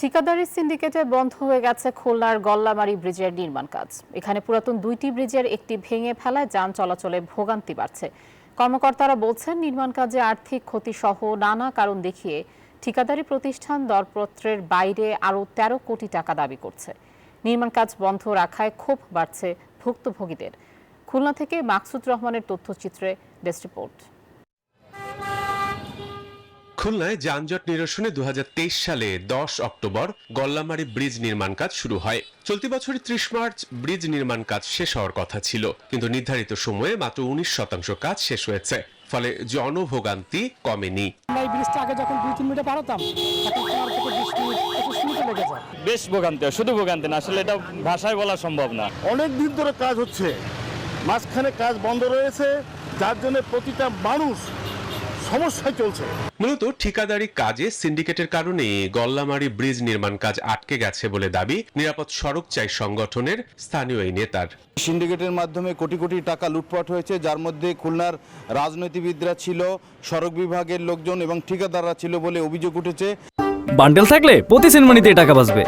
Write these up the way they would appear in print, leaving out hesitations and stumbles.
ঠিকাদারি সিন্ডিকেটে বন্ধ হয়ে গেছে খুলনার গল্লামারী ব্রিজের নির্মাণ কাজ। এখানে পুরাতন দুইটি ব্রিজের একটি ভেঙে ফেলায় যান চলাচলে ভোগান্তি বাড়ছে। কর্মকর্তারা বলছেন, নির্মাণ কাজে আর্থিক ক্ষতি সহ নানা কারণ দেখিয়ে ঠিকাদারি প্রতিষ্ঠান দরপত্রের বাইরে আরও ১৩ কোটি টাকা দাবি করছে। নির্মাণ কাজ বন্ধ রাখায় ক্ষোভ বাড়ছে ভুক্তভোগীদের। খুলনা থেকে মাকসুদ রহমানের তথ্যচিত্রে ডেস্ক রিপোর্ট। খুলনায় যানজট নিরসনে ২০২৩ সালে ১০ অক্টোবর গল্লামারী ব্রিজ নির্মাণ কাজ শুরু হয়। চলতি বছরের ৩০ মার্চ ব্রিজ নির্মাণ কাজ শেষ হওয়ার কথা ছিল, কিন্তু নির্ধারিত সময়ে মাত্র ১৯% কাজ শেষ হয়েছে। ফলে জনভোগান্তি কমেনি। এই ব্রিজটা আগে যখন ২-৩ মিনিটে পার হতাম, এখন ৪ থেকে ২০ মিনিট ২৫ মিনিটে লেগে যায়। বেশ ভোগান্তি, শুধু ভোগান্তি না, আসলে এটা ভাষায় বলা সম্ভব না। অনেক দিন ধরে কাজ হচ্ছে, মাঝখানে কাজ বন্ধ রয়েছে, যার জন্য প্রতিটা মানুষ সমস্যায় চলছে। মূলত ঠিকাদারি কাজে সিন্ডিকেটের কারণে গল্লামারী ব্রিজ নির্মাণ কাজ আটকে গেছে বলে দাবি নিরাপদ সড়ক চাই সংগঠনের স্থানীয় এই নেতার। সিন্ডিকেটের মাধ্যমে কোটি কোটি টাকা লুটপাট হয়েছে, যার মধ্যে খুলনার রাজনীতিবিদরা ছিল, সড়ক বিভাগের লোকজন এবং ঠিকাদাররা ছিল বলে অভিযোগ উঠেছে। বান্ডেল থাকলে প্রতি সেনমানিতে টাকা বাঁচবে।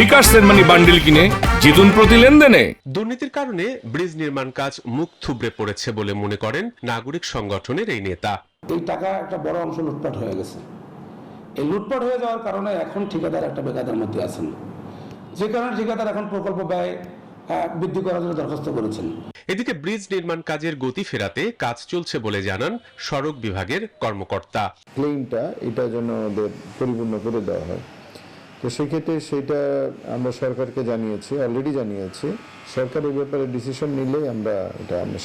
বিকাশ সেনমানি বান্ডেল কিনে জিতুন প্রতি লেনদেনে। দুর্নীতির কারণে ব্রিজ নির্মাণ কাজ মুখ থুবড়ে পড়েছে বলে মনে করেন নাগরিক সংগঠনের এই নেতা। এই টাকা একটা বড় অংশ লুটপাট হয়ে গেছে। এই লুটপাট হয়ে যাওয়ার কারণে এখন ঠিকাদার একটা বেকায়দার মধ্যে আছেন, যে কারণে ঠিকাদার এখন প্রকল্প ব্যয় বৃদ্ধি করার জন্য দরখাস্ত করেছেন। এদিকে ব্রিজ নির্মাণ কাজের গতি ফেরাতে কাজ চলছে বলে জানান সড়ক বিভাগের কর্মকর্তা। ক্লেইমটা এটা যেন ওদের পরিপূর্ণ করে দেওয়া হয়, তো সেক্ষেত্রে সেটা আমরা সরকারকে জানিয়েছি, অলরেডি জানিয়েছি। সরকার এই ব্যাপারে ডিসিশন নিলেই আমরা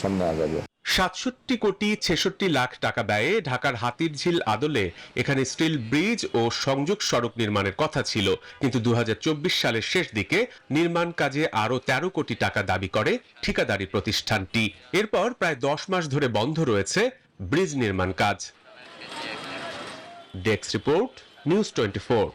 সামনে আগাবো। ৬৭ কোটি ৬৬ লাখ টাকা ব্যয়ে ঢাকার হাতিরঝিল আদলে এখানে স্টিল ব্রিজ ও সংযোগ সড়ক নির্মাণের কথা ছিল, কিন্তু ২০২৪ সালের শেষ দিকে নির্মাণ কাজে আরও ১৩ কোটি টাকা দাবি করে ঠিকাদারি প্রতিষ্ঠানটি। এরপর প্রায় ১০ মাস ধরে বন্ধ রয়েছে ব্রিজ নির্মাণ কাজ। Desk report, news 24।